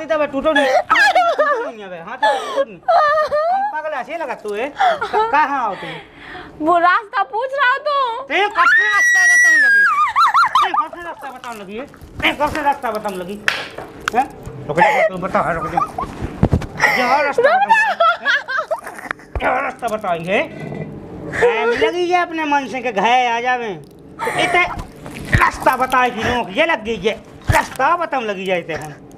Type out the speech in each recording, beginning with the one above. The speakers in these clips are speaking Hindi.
हाथी तब टूटो नहीं अबे हाथी टूटो नहीं हम पागल ऐसे लगा तू है कहां आओ तू वो रास्ता पूछ रहा तू ते कब से रास्ता बताने लगी ते कब से रास्ता बताने लगी है ते कब से रास्ता बताने लगी हैं रुक जा तू बता रुक जा क्या रास्ता बताई है टाइम लगी है अपने मन से के घाय आ जावे तो इते रास्ता बताए कि नोक ये लग गई है रास्ता बताम लगी जाते हैं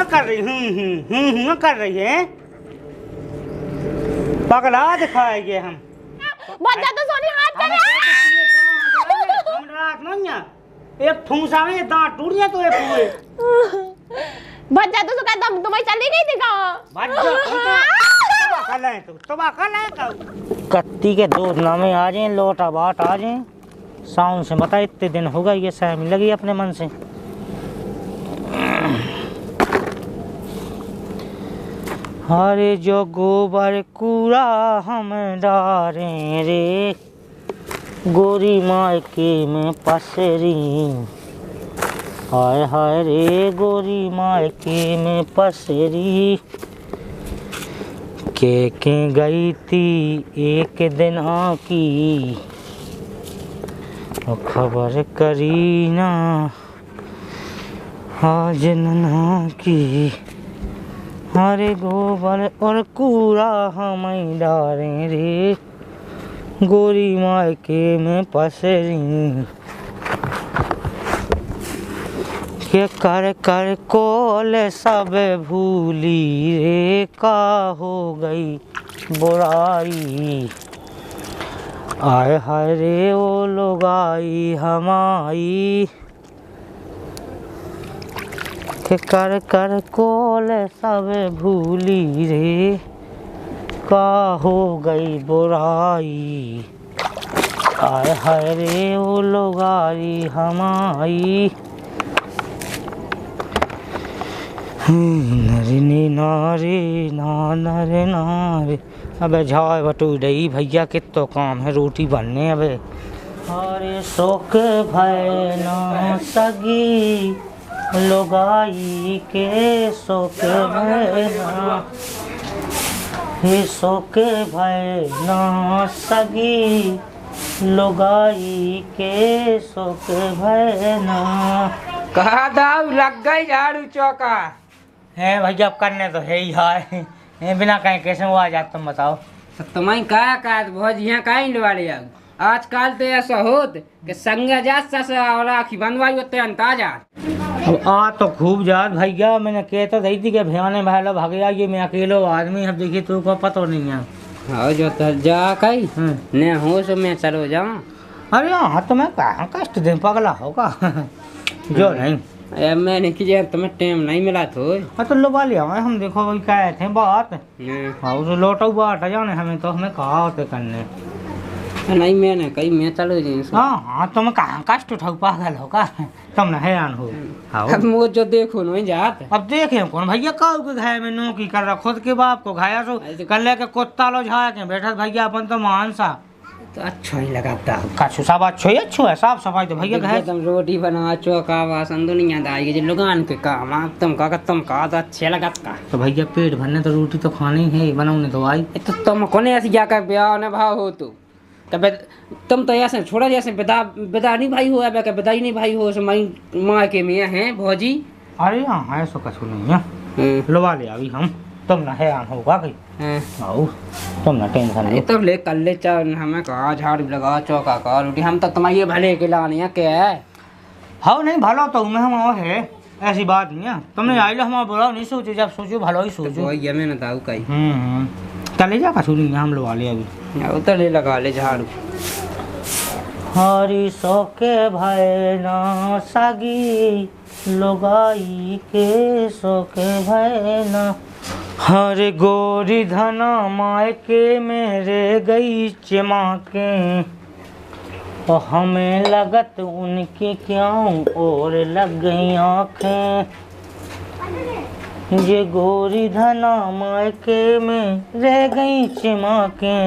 कर रही कर रही है पगला दिखाएंगे हम बच्चा तो सोनी हाथ चले हम रात नोन्या एक ठूंसा में दांत टूट गया तो ये पूरे बच्चा तो सुका दम तुम्हें चली नहीं दिखा कत्ती के दो नामे आ जाए लोटा बाट आ जाए साउंड से बता इतने दिन होगा ये सहमी लगी अपने मन से हरे जो गोबर कूड़ा हम डारे रे गोरी मायके में पसरी हाय हाय रे गोरी मायके में पसरी के गई थी एक दिन की खबर करी ना आज नन्हा की हरे गोबर और कूड़ा हम डारे रे गोरी मायके में पसरी के कर कर कोल सब भूली रे का हो गई बुराई आय हाय रे ओ लोगाई हमारी के कर कर कोल सब भूली रे का हो गई बुराई आय हाय रे ओ लोगाई हमारी नरे नारे ना नरे नारे अबे झाए बटू डई भैया कितो काम है रोटी बनने अबे अरे शोक भय ना सगी लोगाई के शोक भय ना हे शोक भय ना सगी लोगाई के शोक भय ना कहा दाव लग गई झाड़ू चौका है भैया अब करने तो है ही है बिना कहीं कैसे वो आ जाता तुम बताओ तो तुम्हारी का बहुत यहाँ का इंडवाले आजकल तो ऐसा होत कि संग जा ससा और आखी बनवाई होते अंताजा अब आ तो खूब जात भैया मैंने कह तो दी थी कि भयाने भालो भाग जा ये मैं अकेलो आदमी अब देखिए तू को पता नहीं है हाँ जो तो जा कही ने हो सो मैं चलो जाऊँ अरे हाँ तो मैं कहाँ कष्ट दे पगला होगा जो नहीं मैंने की यार तुम्हें टाइम नहीं मिला तो तो लुबा लिया हम देखो वही कहे थे बात हाँ उसे लौटा बाट जाने हमें तो हमें कहा होते करने नहीं मैंने कही मैं चलो जी हाँ तुम कहाँ कष्ट उठाओ पागल होगा तुम न हैरान हो अब मुझे जो देखो नहीं जात अब देखे कौन भैया काऊ के घाय में नौकरी कर रहा खुद के बाप को घाया सो कर लेके कुत्ता लो झाया के बैठा भैया अपन तो मान सा तो अच्छा ही लगाता काछू सब अच्छो ही अच्छो है साफ सफाई तो भैया घाय तुम रोटी बना चौका वासन दुनिया दाई के लुगान के काम आप तुम का तो अच्छे लगाता तो भैया पेट भरने तो रोटी तो खानी है बनाने तो आई तो तुम कोने ऐसी जाकर ब्याह ने भाव हो तब तुम तो ऐसे छोड़ा जैसे बेदा नहीं भाई हो या बेदाई नहीं भाई हो माँ के मियाँ हैं भौजी अरे हाँ ऐसा कछु नहीं है लुबा ले अभी हम तुम ना हैरान होगा कहीं आओ तुम ना टेंशन ले तो ले कल ले चल हमें कहा झाड़ू लगा चौका का रोटी हम तो तुम्हारे भले के लाने हैं क्या है हाँ नहीं भला तो मैं हम है ऐसी बात नहीं है तुमने आई लो हमारा बुरा नहीं सोचो जब सोचो भला ही सोचो तो ये मैंने बताऊ कहीं चले जा कछु नहीं हम लुबा ले अभी तो ले लगा ले झाड़ू हरी सोके भय ना सगी लोगाई के सोके भय ना हरे गोरी धना मायके मेरे गई चमाके और हमें लगत उनकी क्यों और लग गई आँखें ये गोरी धना मायके में रह गई चमाके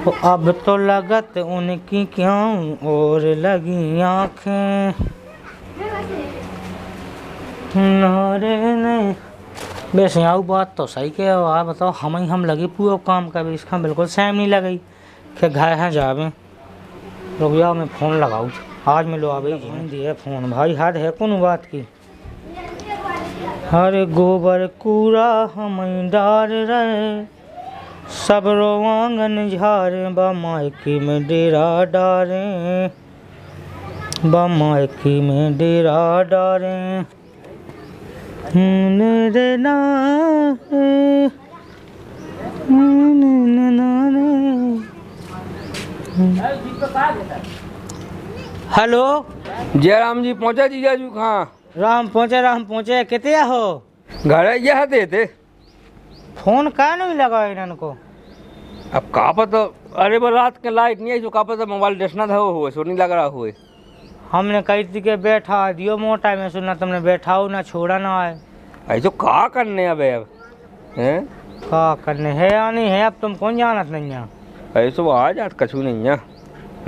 अब तो लगत उनकी क्यों और लगी आँखें नारे नहीं। वैसे आओ बात तो सही के आप बताओ हम लगी पूरा काम का भी इसका बिल्कुल सेम नहीं लगी कि घर हैं जावे रुक जाओ मैं फ़ोन लगाऊँ आज मैं लो आवे दिए फ़ोन भाई हाथ है कौन बात की। हर गोबर कूड़ा हम डार रहे सब रोवांगन झारे बामायकी में डेरा डारे बामायकी में डेरा डारे रे ना हेलो जयराम जी पहुंचा जीजाजू कहाँ? राम पहुँचे कितने हो? घर यह थे फोन का नहीं लगा इनको? अब कहा पता। अरे वो रात के लाइट नहीं आई तो कहा पता मोबाइल डसना था वो हुए सो नहीं लग रहा हुए। हमने कही थी कि बैठा दियो मोटा में सुना तुमने बैठा हो ना छोड़ा ना आए। ऐसे तो कहा करने अब हैं का करने है या नहीं है अब तुम कौन जानत नहीं है। ऐसे तो आ जात कछू नहीं है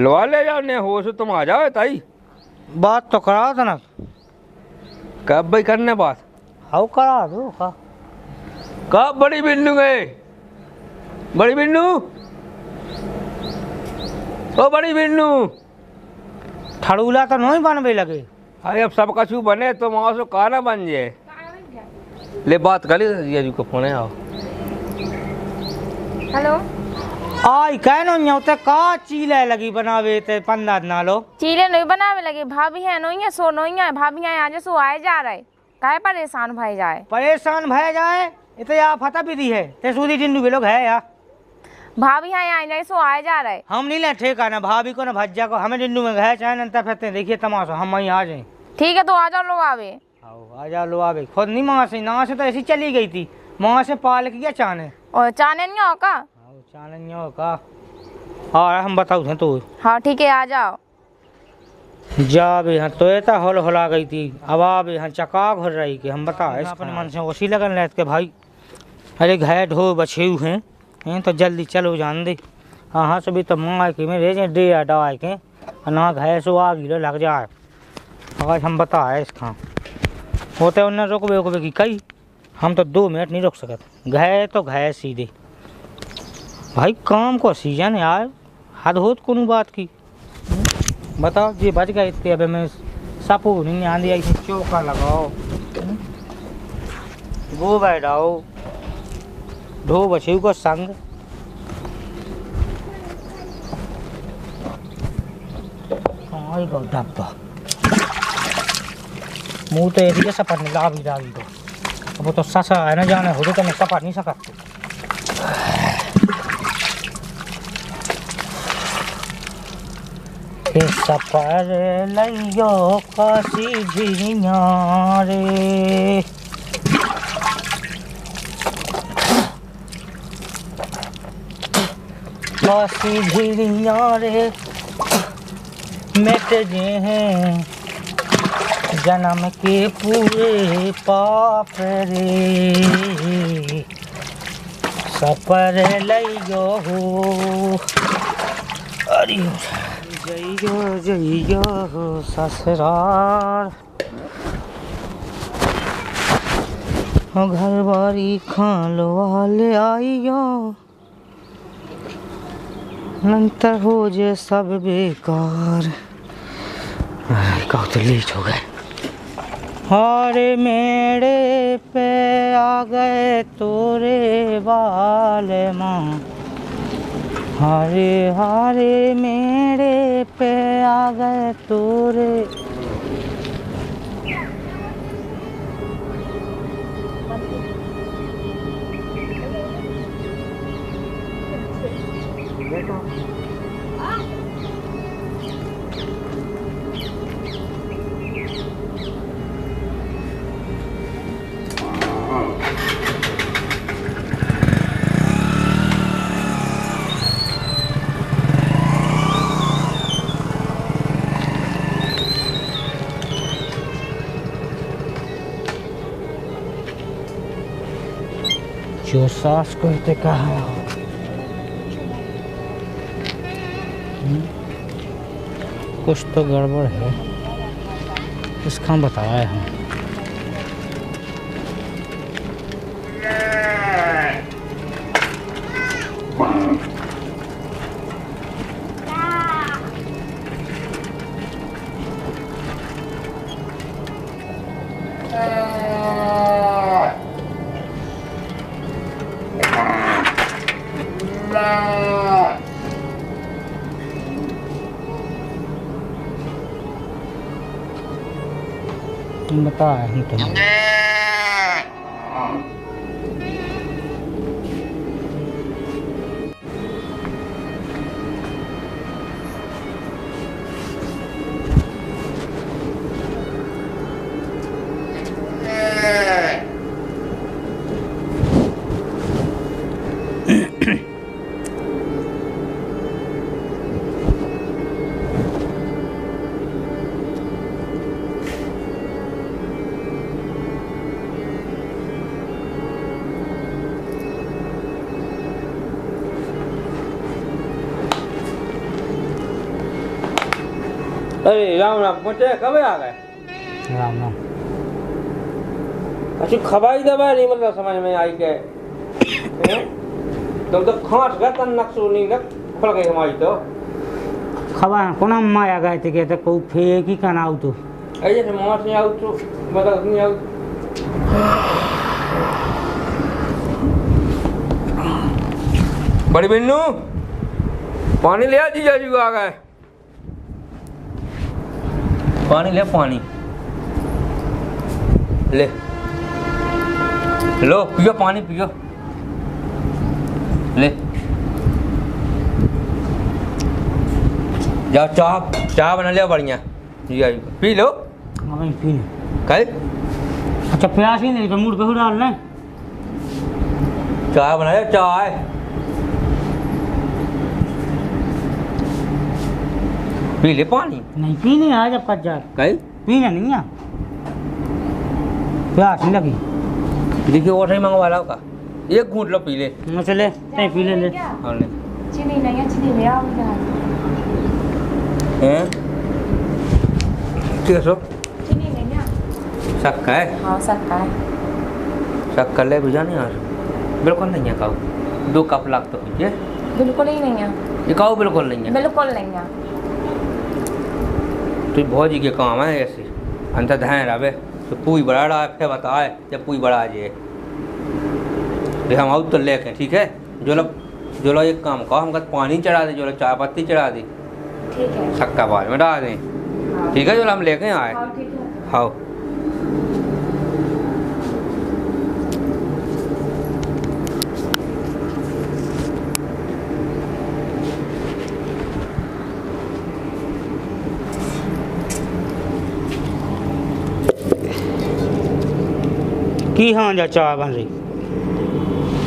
लवा ले जाओ ने हो सो तुम आ जाओ ताई बात तो करा था ना। कब भाई करने बात? हाउ करा दो का कब बड़ी बिन्नू गए? बड़ी बिन्नू ओ बड़ी बिन्नू ठड़ूला तो नहीं बनवे लगे। अरे अब सब कछू बने तो वहाँ से कहा ना बन जाए। ले बात कर ली जीजाजू को फोन है आओ। हेलो आई कहनो न्योते का चीले लगी बनावे ते 15 दिन लो चीले नहीं बनावे लगे भाभी है नहीं है सो नहीं है भाभी है आज सो आए जा रहे काहे परेशान भाई जाए परेशान भय जाए इते या फता विधि है ते सूदी डिंडू के लोग है या भाभी है आए जाए सो आए जा रहे। हम नहीं ले ठेका ना भाभी को ना भज्जा को हमें डिंडू में गए चाहे नंतर फिरते देखिए तमाशा हम वहीं आ जाए। ठीक है तो आ जाओ लो आवे। आओ आ जा लो आवे खुद नहीं माँ से तो ऐसी चली गई थी माँ से पाल किया चाने और चाने नहीं हो का? चाने का हाँ हम बताऊ थे तो हाँ ठीक है आ जाओ। जा भी हाँ तो ऐसा हौल हौला गई थी अब आ भी हाँ चका घुर रही कि हम बता अपने मन से उसी लगन रहते के भाई अरे घाय ढो बचे हुए हैं तो जल्दी चलो जान दे हाँ से भी तो माँ के मेरे जे डे डाए के ना घाय सो आ गिलो लग जाए आज हम बताए इसका होते उन्हें रुकबे उकबे की कई हम तो 2 मिनट नहीं रुक सकते घाय तो घाय सीधे भाई काम को सीजन यार हद होत कौन बात की बताओ जी बच गए इतने अब मैं सापू नहीं आंधी आई थी चौका लगाओ गो बैठाओ ढो बछेऊ को संग डब्बा मुँह तो एरिया सपट नहीं लाभी तो अब वो तो ससा है ना जाने हो तो मैं सपट नहीं सकता। सपर लियो काशी झिरिया रे काशी झिरिया रे मिट जे हैं जन्म के पूरे पाप रे सपर लियो हो अरे जइयो ससुराल घर बारी खालो वाले आइयो नंतर हो जे सब बेकार तो लीच हो गए। हारे मेरे पे आ गए तोरे बाल माँ हारे हारे मेरे पे आ गए तोरे जो सास करते कहा कुछ तो गड़बड़ है, इसका बताया है हम। बताया हम तुम्हें। अरे राम राम पहुंचे कब आ गए? राम राम। अच्छी खबाई दबा नहीं मतलब समझ में आई के तुम तो खांस गए तन नक्सू नहीं नक खुल गई हमारी तो खबर कोना माया गए थे कहते को फेंक ही करना आउ तो ऐसे से मां से आउ तो मतलब नहीं आउ बड़ी बिन्नू पानी ले आ जीजा जी आ गए पानी ले पानी ले लो पियो पानी पियो ले जाओ चाय चाय बना लिया बढ़िया जी आई पी लो हमें पीने कल अच्छा प्यास ही नहीं तो मूड पे डालना है चाय बना लिया चाय पी ले पानी नहीं पीने आ जब कट जा कल पीने नहीं आ प्यास नहीं लगी देखिए और नहीं मंगवा ला का एक घूंट लो पी ले चले नहीं पी ले और ले चीनी नहीं है, चीनी ले आओ इधर। हैं कैसो चीनी नहीं है। शक्का है हाँ सकता है। शक्कर ले बुझा नहीं यार बिल्कुल नहीं है काऊ 2 कप लाग तो पीछे बिल्कुल ही नहीं है। ये काऊ बिल्कुल नहीं है बिल्कुल नहीं है। तो भौजी के काम है ऐसे अंतर ध्यान रहे तो पूई बड़ा रहा फिर बताए जब पूई बड़ा आ जाए तो हम आउट तो लेके ठीक है जो लो एक काम कहो हम पानी चढ़ा दे जो लो चाय पत्ती चढ़ा दे ठीक है। शक्का बाद में डाल दें ठीक है जो हम लेके आए हाँ ठीक है। हाँ की हाँ जा चाय बन रही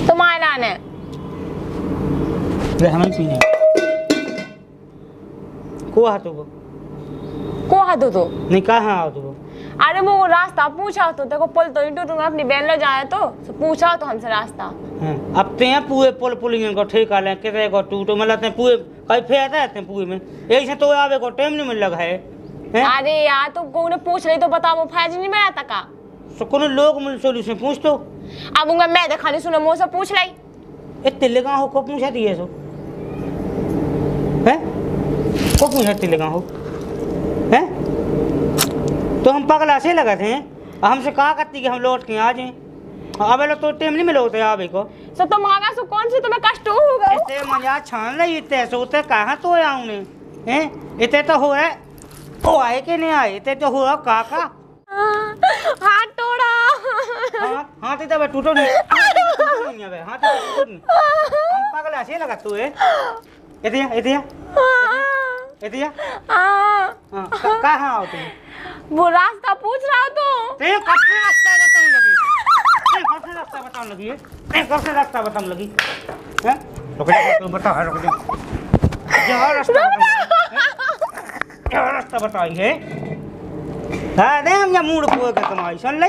तुम आए लाने ले हमें पीने को हाथों को हाथों तो नहीं कहाँ आओ तो अरे वो रास्ता पूछा तो देखो पुल तो इंटू तुम अपनी बहन ले जाए तो पूछा तो हमसे रास्ता। अब ते हैं पूरे पुलिंग को ठेका लें कितने को टूटो मतलब ते पूरे कई फेंकता है पूरे में एक से तो आवे को टाइम नहीं मिल लगा है अरे यार तुम को ने पूछ रही तो बताओ वो फायदा नहीं मिला तक तो कोनो लोग मिल सोल्यूशन पूछ तो अब उनका मैं देखा नहीं सुनो मुझसे पूछ लाई इतने लगा हो को पूछा दिए सो हैं को पूछा इतने लगा हो हैं तो हम पगला से लगा थे हमसे कहा करती कि हम लौट के आ जाएं अब लोग तो टाइम नहीं मिला होते आवे को सो तुम आगा सो कौन सी तुम्हें कष्ट होगा इतने मजा छान रही इतने सोते कहाँ तो आऊँ ने हैं इतने तो हो रहा है ओ आए कि नहीं आए इतने तो हो रहा काका हाथ तोड़ा हाथ इधर टूटो नहीं हाथ टूटो नहीं हम पागल ऐसे लगा तू है इधर इधर इधर कहाँ आओ तुम वो रास्ता पूछ रहा हो तो ते कब से रास्ता बताऊं लगी कब से रास्ता बताऊं लगी कब से रास्ता बताऊं लगी हैं रुक जा तू बता रुक जा रास्ता बताई है हाँ दे हम या मूड को के कमाई सुन ले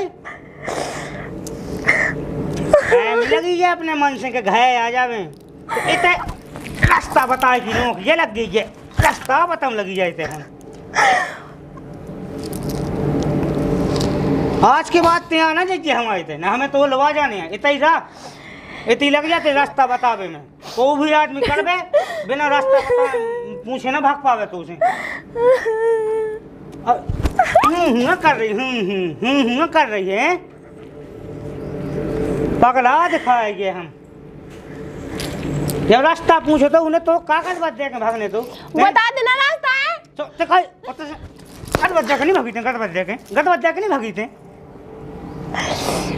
लगी है अपने मन से के घाय आ जावे तो इतने रास्ता बताए कि नोक ये लग गई है रास्ता बताऊं लगी जाते हैं आज के बाद ते आना चाहिए हमारे थे ना, हमें तो लवा जाने हैं इतना ही था, इतनी लग जाते रास्ता बतावे में। को भी आदमी करबे बिना रास्ता बता पूछे ना भाग पावे तो उसे कर रही कर रही है, पगला दिखाएंगे हम। जब रास्ता पूछो तो उन्हें तो कागज बच जाएगा भागने तो बता देना रास्ता है। गट बच जाके नहीं भागी थे, गट बच जाके नहीं भागी थे।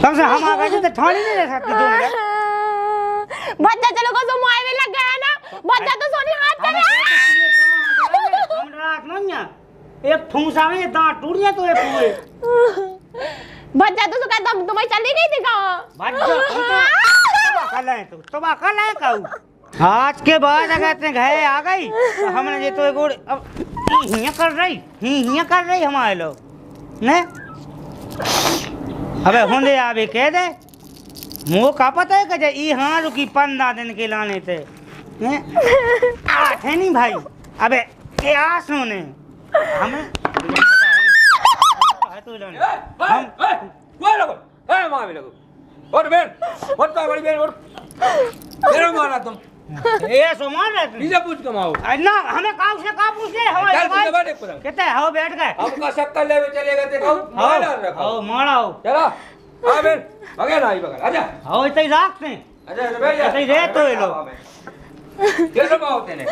कम से हम आ गए थे ठाणी नहीं रह सकते 2 मिनट। बच्चा चलो को तो मोबाइल लग गया ना, बच्चा तो सोनी हाथ चले। हम रात नहीं एक ठूसा में दांत टूट गया तो एक हुए। बच्चा तो कहता हम तुम्हें चली गई थी कहां? तो कर लाए काऊ। आज के बाद अगर ते घरे आ गई तो हमने ये तो एक और अब हिया कर रही हमारे लोग ने। अबे होंदे आवे कह दे मुँह का पता है कि ई हाँ रुकी 15 दिन के लाने थे आठे नहीं भाई। अबे क्या सुने हमें तुम ये सोमान नीचे पूछ कमाओ ना हमें काम से काम पूछे हमारे कहते हैं हो बैठ गए हमका शक्कर ले चले गए थे हो माराओ चलो आ बेन बगैर आई बगैर आजा हो इतने राख से अच्छा बैठ जा इतने रे तो ये लोग कैसे बात तेने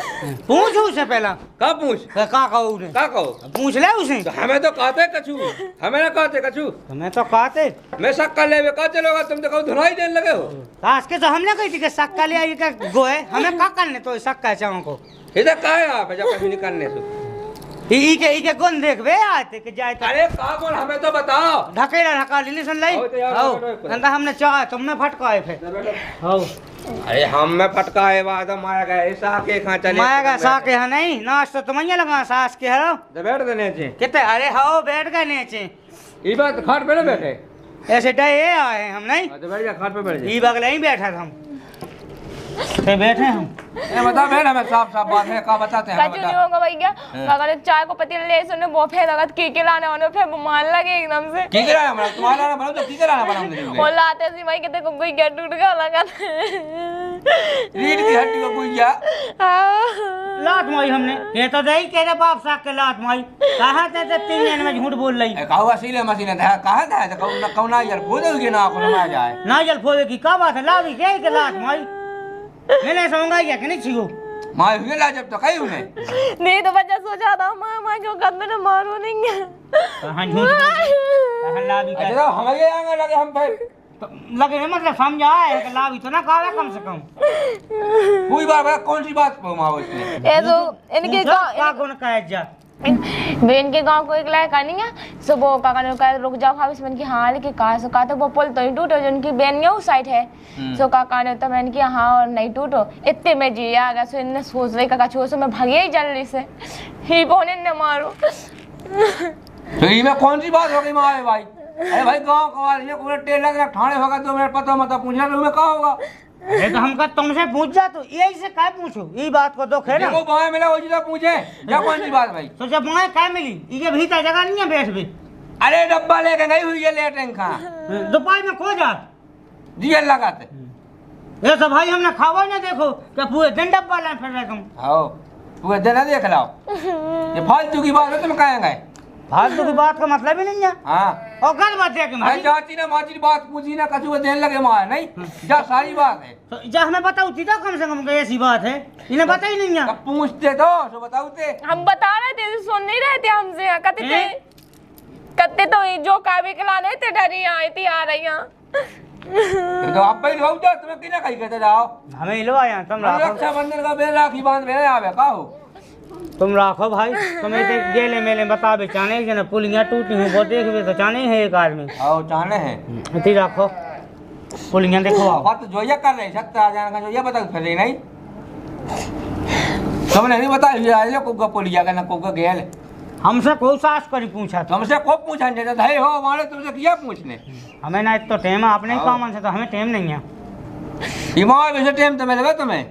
पूछ उसे पहला का पूछ का कहू ने का कहो पूछ ले उसे। तो हमें तो कहते कछु हमें ना कहते कछु हमें तो कहते मैं शक्कर ले का चलोगा तुम तो कहू धुनाई देने लगे हो। काश के तो हमने कही थी कि शक्का ले आई का गोए हमें का करने तो शक्का चाहों को इधर का है आप जब कभी निकलने से ई के गुण देखबे आते कि जाए तो अरे का बोल हमें तो बताओ ढकेला ढका ली सुन लई आओ अंदा हमने चाह तुमने फटकाए फिर आओ। अरे हम में फटका है बाद माया गया ऐसा के कहां चले माया का साके है नहीं नाश तो तुम्हें लगा सास के है तो बैठ देने चे कितने अरे हाओ बैठ गए नीचे ई बात खाट पे ना बैठे ऐसे डे आए हम नहीं तो बैठ जा खाट पे बैठ जा ई बगले ही बैठा था हम ते बैठे हम ए बता बेन हमें साफ साफ बात है का बताते हैं कछु नहीं होगा भैया। अगर चाय को पति ले सुने वो फेर लगत की लाने वाले फिर मान लगे एकदम से की करा हमरा तुम्हारा ना बनाओ तो की करा ना बनाऊंगे वो लाते सी भाई कहते कोई क्या टूट गया लगा रीड की हड्डी को गुइया लात माई हमने ये तो दही कह रहे बाप साहब के लात माई कहा थे 3 दिन में झूठ बोल रही कहवा सीले मशीन है कहा था तो कौना यार खोदोगे ना को ना जाए ना जल फोवे की का बात है लावी के लात माई मैंने समझा क्या कि नहीं छिगो माय हुए ला जब तो कही उन्हें नहीं तो बच्चा सोचा था मां क्यों कद में मारो नहीं है कहां झूठ कहां लावी का अच्छा हमारे आगे लगे हम भाई तो लगे है मतलब समझा है कि लावी तो ना कावे कम से कम कोई बार कौन सी बात को माओ इसने ये तो इनके का गुण कहे जा बेन के गांव को एक लायक नहीं है सो वो काका ने कहा रुक जाओ भाभी मन की हाँ लेके कहा सो कहा तो वो पुल तो ही टूटो जो उनकी बेन ये उस साइड है सो काका ने तो मैंने किया हाँ और नहीं टूटो इतने में जी आ गया सो इन्हें सोच रही काका छो सो मैं भागे ही जल्दी से ही बोने न मारो तो ये में कौन सी बात हो गई माँ भाई अरे भाई गांव को वाले पूरे टेलर का ठाणे होगा तो मेरे पता मत पूछना तो मैं कहा होगा अरे तो हमका तुमसे पूछ जा तो यही से क्या पूछो ये बात को दुख है ना देखो बाएं मिला वो जितना पूछे या कौन सी बात भाई तो जब बाएं क्या मिली ये भीतर जगह नहीं है बैठ भी अरे डब्बा लेके गई हुई है लेटरिंग का दोपहर में खो जा दिया लगाते ये सब भाई हमने खावा ना देखो क्या पूरे दिन डब्बा लाए फिर रहे तुम आओ पूरे दिन देख लाओ ये फालतू की बात है तुम कहेंगे फालतू की बात का मतलब ही नहीं है हाँ और गल बात है कि भाई चाची ने माची बात पूछी ना कछु को देने लगे मां नहीं जा सारी बात है तो जा हमें बताओ थी तो कम से कम ऐसी बात है इन्हें पता ही नहीं है अब पूछते तो बताओ थे हम बता रहे थे सुन नहीं रहे थे हमसे कहते तो जो काबे के लाने थे डरी आई थी आ रही तो आप भाई रहो जा तुम्हें किना कही कहते जाओ हमें लो आया तुम राखो रक्षाबंधन का बेल राखी बांध में आवे का हो तुम राखो भाई तुम्हें तो गेले मेले बता बे चाने के ना पुलियां टूटी हैं वो देख बे तो चाने है एक आदमी आओ चाने हैं इतनी राखो पुलियां देखो बात तो जोया कर रही 70,000 का जोया बता फिर नहीं तुमने नहीं बताया ये को पुलिया का ना को गेल हमसे कोई सास करी पूछा तुमसे को पूछा नहीं था हो हमारे तुमसे किया पूछने हमें ना तो टाइम अपने ही काम से तो हमें टाइम नहीं है ईमान वैसे टाइम तो मिलेगा तुम्हें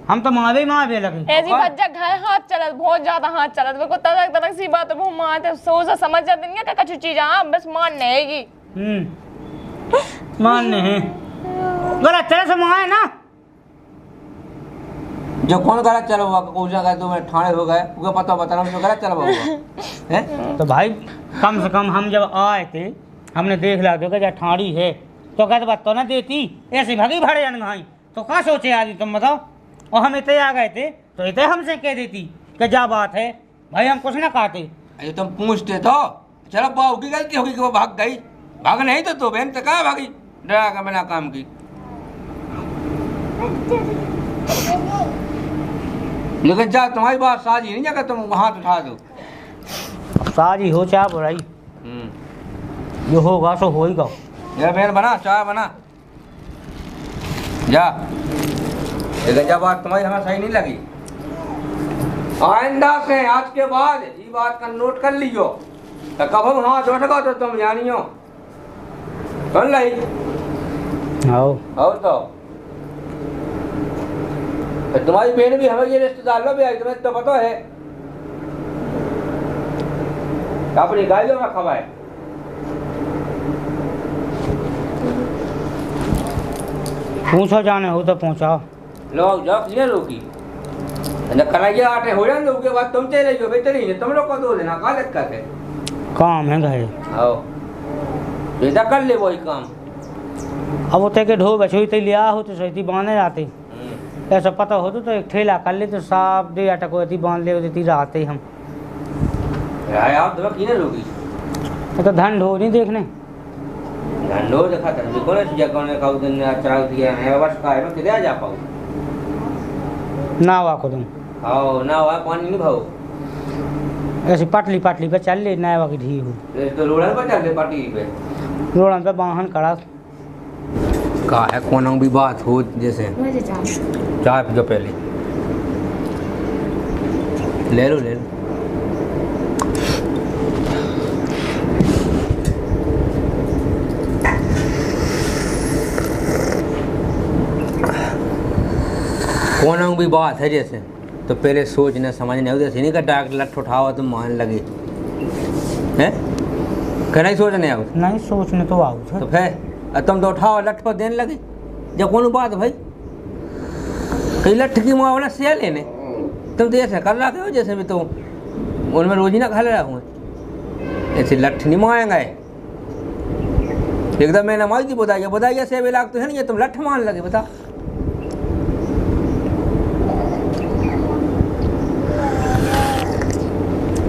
हम तो मावे मावे लगे। ऐसी भज्जा घर हाथ चलत, बहुत ज्यादा हाथ चलत, मेरे को तड़क तड़क सी बात है, वो माँ तो सोच समझ जाती नहीं है का कछु चीज, हाँ बस मान रहेगी। मानने हैं गलत तरह से माए ना, जो कौन गलत चला हुआ पूछा गया तो मैं ठाणे हो गए, उनको पता बता रहा हूँ जो गलत चला हुआ है। तो भाई कम से कम हम जब आए थे हमने देख लिया तो क्या ठाड़ी है तो कहते बात तो ना देती, ऐसे भागी भाड़े अनगाई तो क्या सोचे आदि तुम बताओ। और हम इतने आ गए थे तो इतने हमसे कह देती कि क्या बात है भाई, हम कुछ ना कहते। अरे तुम पूछते तो चलो बहू की गलती होगी कि वो भाग गई, भाग नहीं तो बहन तो कहाँ भागी डरा कर बिना काम की। लेकिन जा तुम्हारी बात साजी नहीं जाकर तुम हाथ उठा दो। साजी हो चाहे बुराई, जो होगा सो होगा। ये बहन बना चाय बना जा। लेकिन जब बात तुम्हारी हमें सही नहीं लगी, आइंदा से आज के बाद ये बात का नोट कर लियो तो कब हाथ उठगा तो तुम जानियो सुन ली। तो तुम्हारी बहन भी हमें ये रिश्तेदार लो भी आई, तुम्हें तो पता है अपनी गाय में खवाए। पूछो जाने हो तो पहुँचाओ। लोग जब ये रोकी कन्हैया आटे हो जाए उसके बाद तुम चले जाओ बेहतरीन है, तुम लोग को दो देना का दिक्कत है। काम है घरे आओ बेटा कर ले वही काम। अब वो के ढो बछोई ते लिया हो तो सही बांधे जाते, ऐसा पता हो तो एक ठेला कर ले तो साफ दे आटा को बांध ले देती रहते हम। आप दवा की रोगी तो धन ढो नहीं देखने धंधो देखा था देखो ना तुझे कौन का दिन चढ़ा दिया है बस का है मैं किधर जा पाऊँ ना वा को तुम आओ ना हुआ पानी नहीं भाऊ ऐसी पटली पटली पे चल ले ना वा की ढी हो तो रोड़न पर चल दे पार्टी पे रोड़न पे वाहन कड़ा का है कौन भी बात हो जैसे चाय पी पहले ले लो कौन भी बात है जैसे तो पहले सोचने समझने हो जैसे नहीं का डाक लठ उठाओ तो मान लगे हैं क्या नहीं सोचने आओ नहीं सोचने तो आओ तो फिर तुम तो उठाओ लठ पर देने लगे जब कौन बात भाई कई लठ की माँ वाला से लेने तुम तो ऐसे कर रखे हो जैसे भी तो उनमें रोज ही ना खा ले रहा हूँ ऐसे लठ नहीं मारेंगे एकदम मैंने माई थी बुधाइया से लाख तो है नहीं तुम लठ मान लगे बता।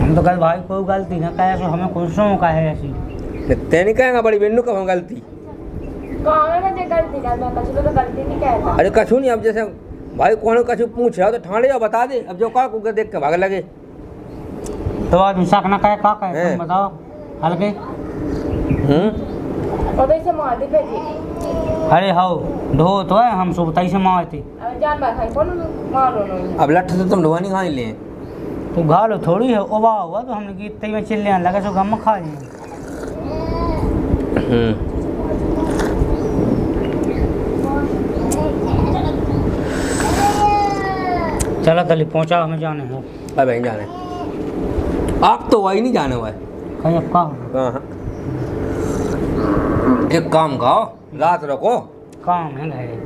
हम तो कल भाई कोई गलती ना कहे तो हमें खुशों का है ऐसी ते नहीं कहेंगा बड़ी बेनू कब गलती गलती नहीं कहता। अरे कछु नहीं अब जैसे भाई कौन कछु पूछ रहा तो ठाणे जाओ बता दे, अब जो का कुकर देख के भाग लगे तो आदमी शक ना कहे का कहे तुम बताओ हल्के। और इसे मार दे भेजी। अरे हाउ ढो तो है हम सुबह से मारे थे जान बात है कौन मारो नहीं। अब लठ तो तुम ढोआ नहीं खाई ले तो घालो थोड़ी है उबा हुआ तो हमने की तई में चिल्ले लगा सो गम खा लिए। चलो तली पहुंचा हमें जाने हैं। अब जाने आप तो वही नहीं जाने हुआ कहीं अब का एक काम खाओ रात रखो काम है घरे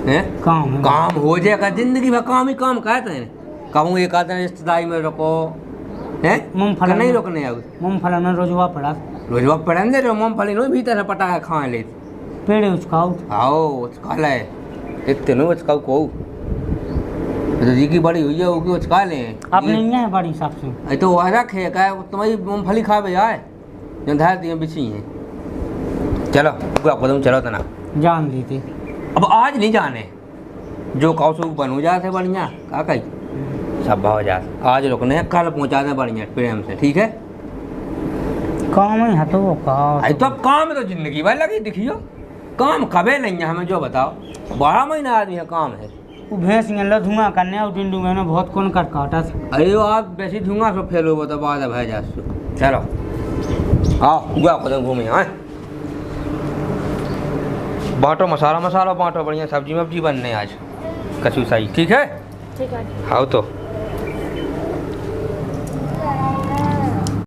हैं काम है काम हो जाएगा जिंदगी भर काम ही काम कहते हैं कहूँ एक आदमी रिश्तेदारी में रखो हैं मूंगफली नहीं रोकने आओ मूंगफली में रोजवा पड़ा रोजवा पड़े जो मूंगफली नो भीतर पटा है खा ले पेड़े उचकाओ आओ उचका ले इतने नो उचकाओ को तो जी की बड़ी हुई है वो उचका ले अपने नहीं है बड़ी सबसे अरे तो वह रखे क्या तुम्हारी मूंगफली खा पे जाए जो धार दिए बिछी हैं। चलो कदम चलो तना जान दी थी अब आज नहीं जाने जो कौशल बनू जाते बढ़िया का कही सब भाव जाते आज रुकने कल पहुँचा दे बढ़िया प्रेम से ठीक है। काम ही है तो अरे तो अब काम है तो जिंदगी भर लगी दिखियो काम कबे नहीं है हमें जो बताओ 12 महीना आदमी है काम है वो भैंस लो धुआं करने और टिंडू में बहुत कौन कर काटा था। अरे वो आप वैसे धुआं सो फेल हो तो बाद भाई जा चलो आओ गुआ कदम घूमे आए बाँटो मसाला बाँटो बढ़िया सब्जी वब्जी बनने आज कछु सही ठीक है। ठीक है हाँ तो